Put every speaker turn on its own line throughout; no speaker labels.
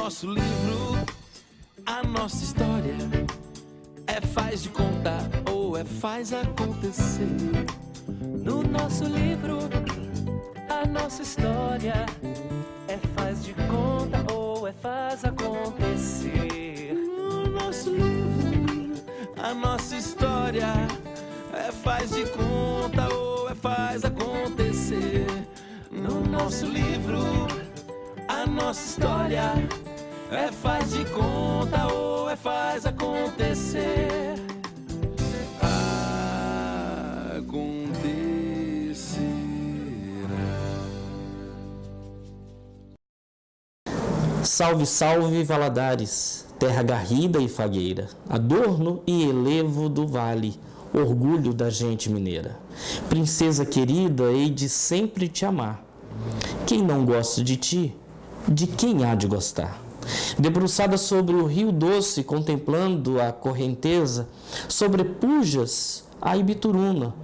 nosso livro, a nossa história. É faz de contar ou é faz acontecer.
No nosso livro, a nossa história. É faz de conta ou é faz acontecer.
No nosso livro, a nossa história. É faz de conta ou é faz acontecer. No nosso livro, a nossa história. É faz de conta ou é faz acontecer.
Salve, salve, Valadares, terra garrida e fagueira, adorno e elevo do vale, orgulho da gente mineira. Princesa querida, hei de sempre te amar. Quem não gosta de ti, de quem há de gostar? Debruçada sobre o rio doce, contemplando a correnteza, sobrepujas a Ibituruna,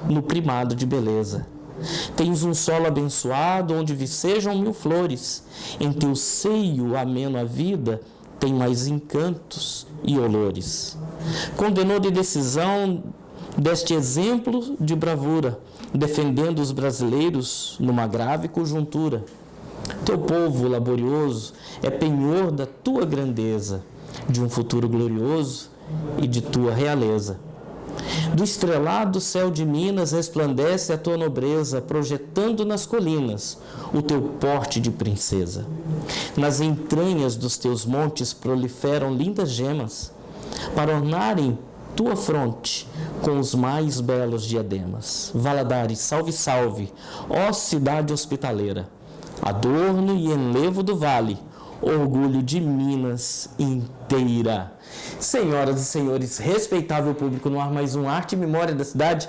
no primado de beleza. Tens um solo abençoado, onde vicejam mil flores. Em teu seio, ameno a vida, tem mais encantos e olores. Condenou de decisão deste exemplo de bravura, defendendo os brasileiros numa grave conjuntura. Teu povo laborioso é penhor da tua grandeza, de um futuro glorioso e de tua realeza. Do estrelado céu de Minas resplandece a tua nobreza, projetando nas colinas o teu porte de princesa. Nas entranhas dos teus montes proliferam lindas gemas, para ornarem tua fronte com os mais belos diademas. Valadares, salve, salve, ó cidade hospitaleira, adorno e enlevo do vale, orgulho de Minas inteira. Senhoras e senhores, respeitável público, no ar mais um Arte e Memória da Cidade,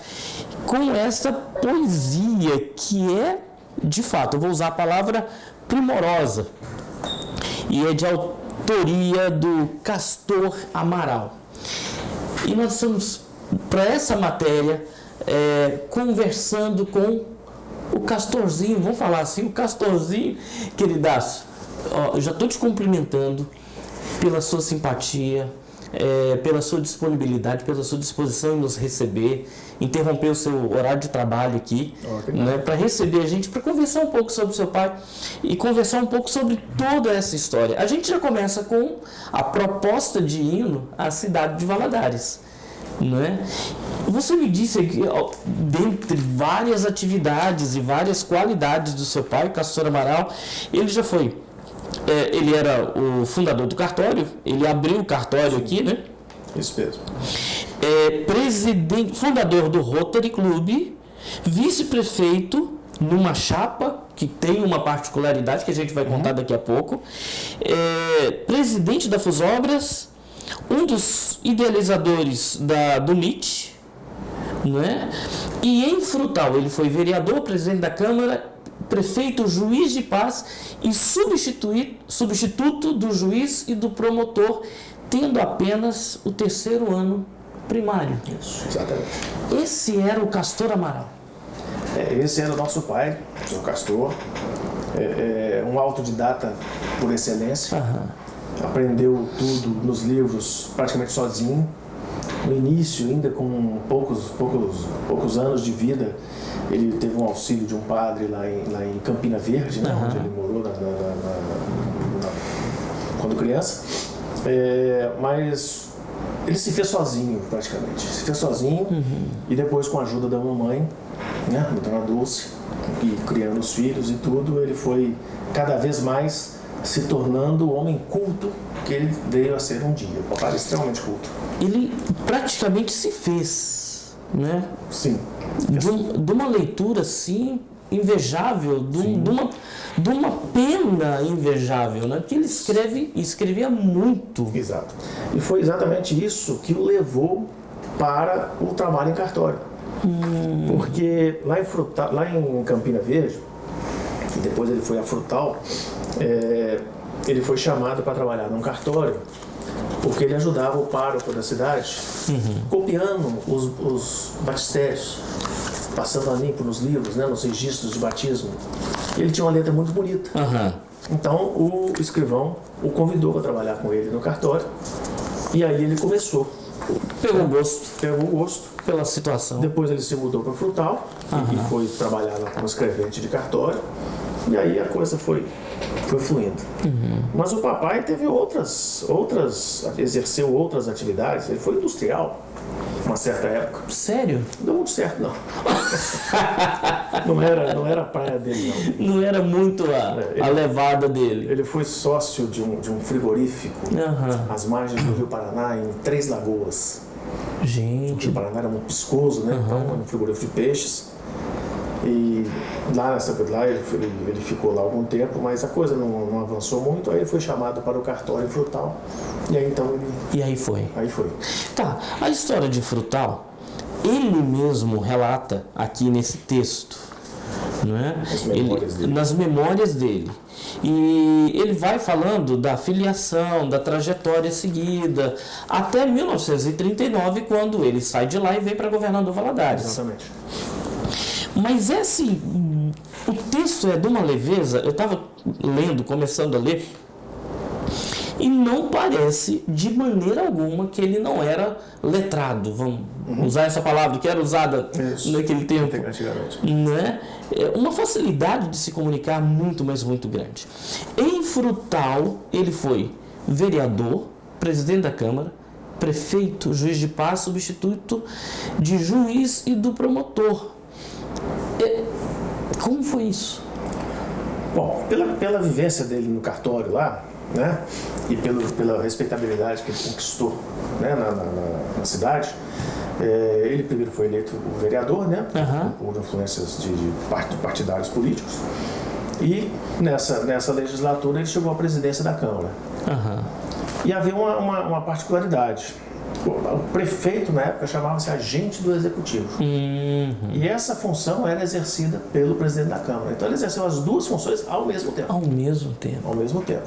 com essa poesia que é, de fato, eu vou usar a palavra primorosa, e é de autoria do Castor Amaral. E nós estamos, para essa matéria, conversando com o Castorzinho, vamos falar assim, o Castorzinho, queridaço. Ó, eu já estou te cumprimentando pela sua simpatia, pela sua disponibilidade, pela sua disposição em nos receber, interromper o seu horário de trabalho aqui, né, para receber a gente, para conversar um pouco sobre o seu pai e conversar um pouco sobre toda essa história. A gente já começa com a proposta de hino à cidade de Valadares, né? Você me disse que, dentre várias atividades e várias qualidades do seu pai, Castor Amaral, ele já foi... ele era o fundador do cartório, ele abriu o cartório aqui, né?
Isso mesmo.
Fundador do Rotary Club, vice-prefeito numa chapa que tem uma particularidade que a gente vai contar daqui a pouco, presidente da Fusobras, um dos idealizadores do MIT, né? E em Frutal ele foi vereador, presidente da Câmara, prefeito, juiz de paz e substituto do juiz e do promotor, tendo apenas o terceiro ano primário.
Isso, exatamente.
Esse era o Castor Amaral.
Esse era o nosso pai, o senhor Castor, um autodidata por excelência. Aprendeu tudo nos livros praticamente sozinho. No início, ainda com poucos anos de vida, ele teve um auxílio de um padre lá em Campina Verde, né, onde ele morou quando criança. Mas ele se fez sozinho, praticamente. Se fez sozinho e depois, com a ajuda da mamãe, né, da Dona Dulce, e criando os filhos e tudo, ele foi cada vez mais se tornando o homem culto que ele veio a ser um dia. O papai era extremamente culto.
Ele praticamente se fez, né?
Sim.
De uma leitura, assim, invejável, de uma pena invejável, né? Porque ele escrevia muito.
Exato. E foi exatamente isso que o levou para o trabalho em cartório. Porque lá em Campina Verde, e depois ele foi a Frutal, ele foi chamado para trabalhar num cartório, porque ele ajudava o pároco da cidade, copiando os batistérios, passando a limpo nos livros, né, nos registros de batismo. Ele tinha uma letra muito bonita. Então o escrivão o convidou para trabalhar com ele no cartório. E aí ele começou.
Pegou gosto
Pegou gosto.
pela situação.
Depois ele se mudou para Frutal e foi trabalhar lá como escrevente de cartório. E aí a coisa foi fluindo. Mas o papai teve exerceu outras atividades. Ele foi industrial uma certa época.
Sério?
Não deu muito certo, não. não era a praia dele, não.
Não era muito a levada dele.
Ele foi sócio de um frigorífico às margens do Rio Paraná, em Três Lagoas. O
Gente,
Rio Paraná era muito piscoso, né? Então, era um frigorífico de peixes. E lá ele ficou lá algum tempo, mas a coisa não avançou muito. Aí ele foi chamado para o cartório em Frutal. E aí então ele.
e aí foi.
Aí foi.
Tá, a história de Frutal, ele mesmo relata aqui nesse texto, não é? Nas memórias dele. E ele vai falando da filiação, da trajetória seguida, até 1939, quando ele sai de lá e vem para Governador Valadares.
Exatamente.
Mas é assim, o texto é de uma leveza, eu estava lendo, começando a ler, e não parece de maneira alguma que ele não era letrado, vamos usar essa palavra que era usada naquele tempo, né? Uma facilidade de se comunicar muito, mas muito grande. Em Frutal, ele foi vereador, presidente da Câmara, prefeito, juiz de paz, substituto de juiz e do promotor. Como foi isso?
Bom, pela vivência dele no cartório lá, né, e pela respeitabilidade que ele conquistou, né, na cidade, ele primeiro foi eleito vereador, né, por influências de partidários políticos, e nessa legislatura ele chegou à presidência da Câmara. E havia uma particularidade. O prefeito, na época, chamava-se agente do executivo. E essa função era exercida pelo presidente da Câmara. Então ele exerceu as duas funções ao mesmo tempo.
Ao mesmo tempo.
Ao mesmo tempo.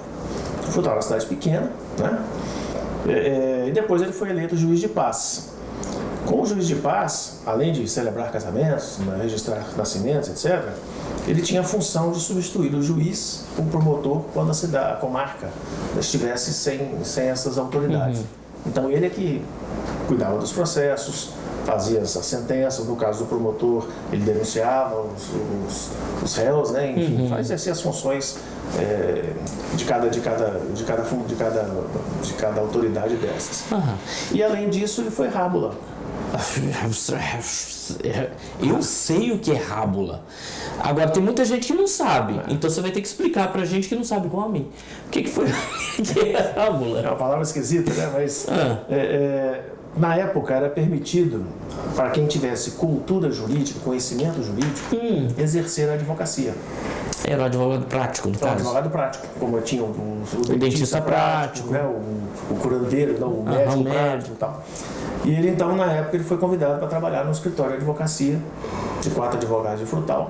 Frutal era uma cidade pequena, né? E depois ele foi eleito juiz de paz. Como juiz de paz, além de celebrar casamentos, registrar nascimentos, etc., ele tinha a função de substituir o juiz, o promotor, quando a comarca estivesse sem essas autoridades. Então ele é que cuidava dos processos, fazia as sentenças, no caso do promotor ele denunciava os réus, né? Enfim, exercia as funções de cada autoridade dessas. E além disso ele foi rábula.
Eu sei o que é rábula. Agora tem muita gente que não sabe. Então você vai ter que explicar pra gente que não sabe igual a mim. O que foi que é rábula?
É uma palavra esquisita, né? Mas na época era permitido para quem tivesse cultura jurídica, conhecimento jurídico, exercer a advocacia.
Era um advogado prático, no
caso. Advogado prático, como tinha o dentista prático, né? O curandeiro, não, o médico prático e tal. E ele, então, na época, ele foi convidado para trabalhar no escritório de advocacia de 4 advogados de Frutal.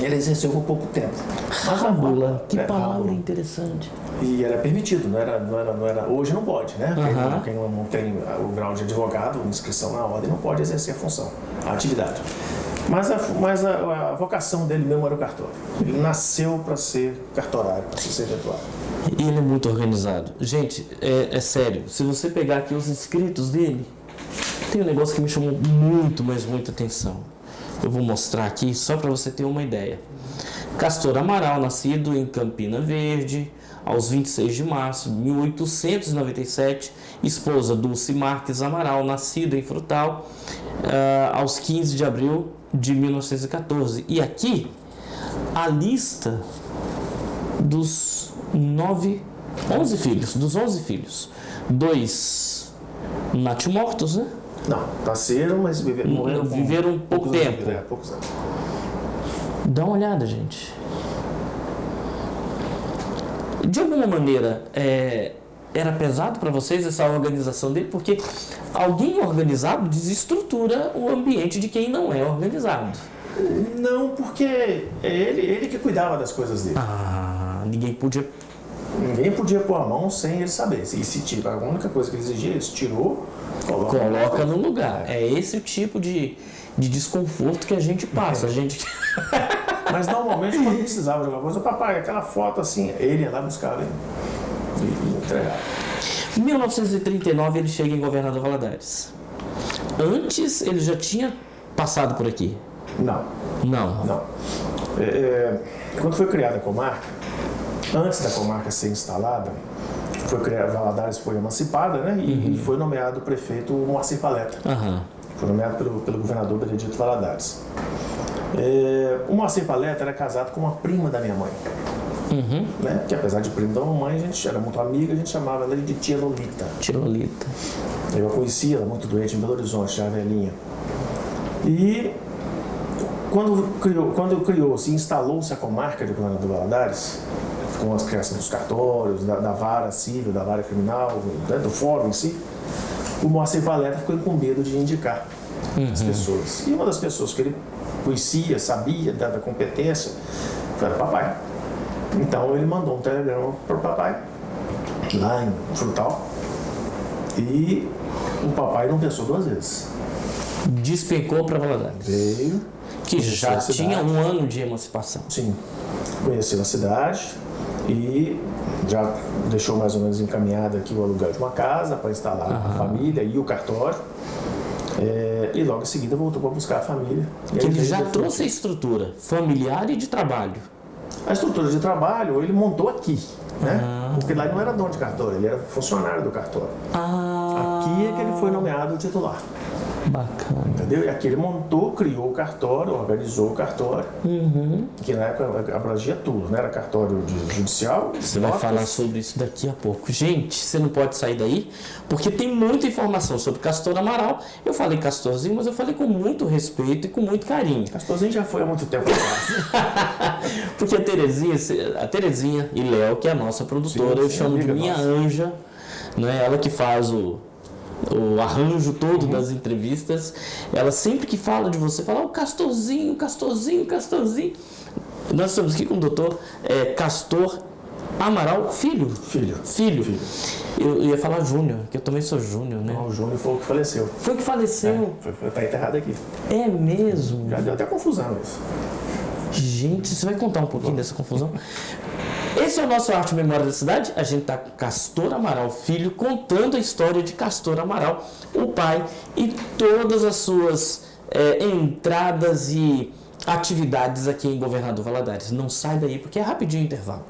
Ele exerceu por pouco tempo. Mas
rábula, que palavra interessante.
E era permitido, não era, hoje não pode, né? Quem não tem o grau de advogado, inscrição na ordem, não pode exercer a função, a atividade. Mas a vocação dele mesmo era o cartório. Ele nasceu para ser cartorário, para ser serventuário.
E ele é muito organizado. Gente, é sério, se você pegar aqui os escritos dele, tem um negócio que me chamou muito, mas muita atenção. Eu vou mostrar aqui só para você ter uma ideia. Castor Amaral, nascido em Campina Verde, aos 26 de março de 1897. Esposa Dulce Marques Amaral, nascida em Frutal, aos 15 de abril de 1914. E aqui, a lista dos 11 filhos. 2 natimortos, né?
Não, nasceram, mas
viveram pouco tempo.
Poucos anos.
Dá uma olhada, gente. De alguma maneira, era pesado para vocês essa organização dele? Porque alguém organizado desestrutura o ambiente de quem não é organizado.
Não, porque é ele que cuidava das coisas dele.
Ninguém podia
pôr a mão sem ele saber. E se tirar, a única coisa que ele exigia, ele tirou,
coloca no lugar. É esse o tipo de desconforto que a gente passa. A gente
Mas normalmente quando precisava jogar bola, papai, aquela foto assim, ele ia lá buscar e entregava.
Em 1939 ele chega em Governador Valadares. Antes ele já tinha passado por aqui?
Não.
Não.
Quando foi criada a comarca, antes da comarca ser instalada, Valadares foi emancipada, né? E foi nomeado prefeito o Moacir Paleta. Foi nomeado pelo governador Benedito Valadares. O Moacir Paleta era casado com uma prima da minha mãe. Né? Que apesar de primo da mamãe, a gente era muito amiga, a gente chamava ela de tia Lolita.
Tia Lolita.
Eu a conhecia, ela muito doente em Belo Horizonte, já velhinha. E quando criou-se e instalou-se a comarca de Governador Valadares, com as criações dos cartórios, da vara civil, da vara criminal, né, do fórum em si, o Moacir Paleta ficou incumbido de indicar as pessoas. E uma das pessoas que ele conhecia, sabia da competência, foi o papai. Então ele mandou um telegrama para o papai, lá em Frutal, e o papai não pensou duas vezes.
Despencou para Valadares.
Veio.
Que já tinha um ano de emancipação.
Sim. Conheceu a cidade e já deixou mais ou menos encaminhado aqui o aluguel de uma casa para instalar a família e o cartório. E logo em seguida voltou para buscar a família.
Que ele já trouxe a estrutura familiar e de trabalho.
A estrutura de trabalho ele montou aqui, né? Porque lá ele não era dono de cartório, ele era funcionário do cartório. Aqui é que ele foi nomeado titular.
Bacana.
Entendeu? E aqui ele montou, criou o cartório, organizou o cartório, que na época abrangia tudo, né? Era cartório judicial.
Você vai falar sobre isso daqui a pouco. Gente, você não pode sair daí, porque tem muita informação sobre Castor Amaral. Eu falei Castorzinho, mas eu falei com muito respeito e com muito carinho.
Castorzinho já foi há muito tempo atrás.
Porque a Terezinha e Léo, que é a nossa produtora, eu chamo de minha anja, né? Ela que faz o arranjo todo das entrevistas. Ela sempre que fala de você, fala Castorzinho. Nós estamos aqui com o doutor Castor Amaral Filho. Eu ia falar Júnior, que eu também sou Júnior, né?
Não, o Júnior foi o que faleceu.
Foi o que faleceu?
Tá enterrado aqui.
É mesmo?
Já deu até confusão isso.
Gente, você vai contar um pouquinho dessa confusão? Esse é o nosso Arte e Memória da Cidade. A gente está com Castor Amaral Filho, contando a história de Castor Amaral, o pai, e todas as suas entradas e atividades aqui em Governador Valadares. Não sai daí, porque é rapidinho o intervalo.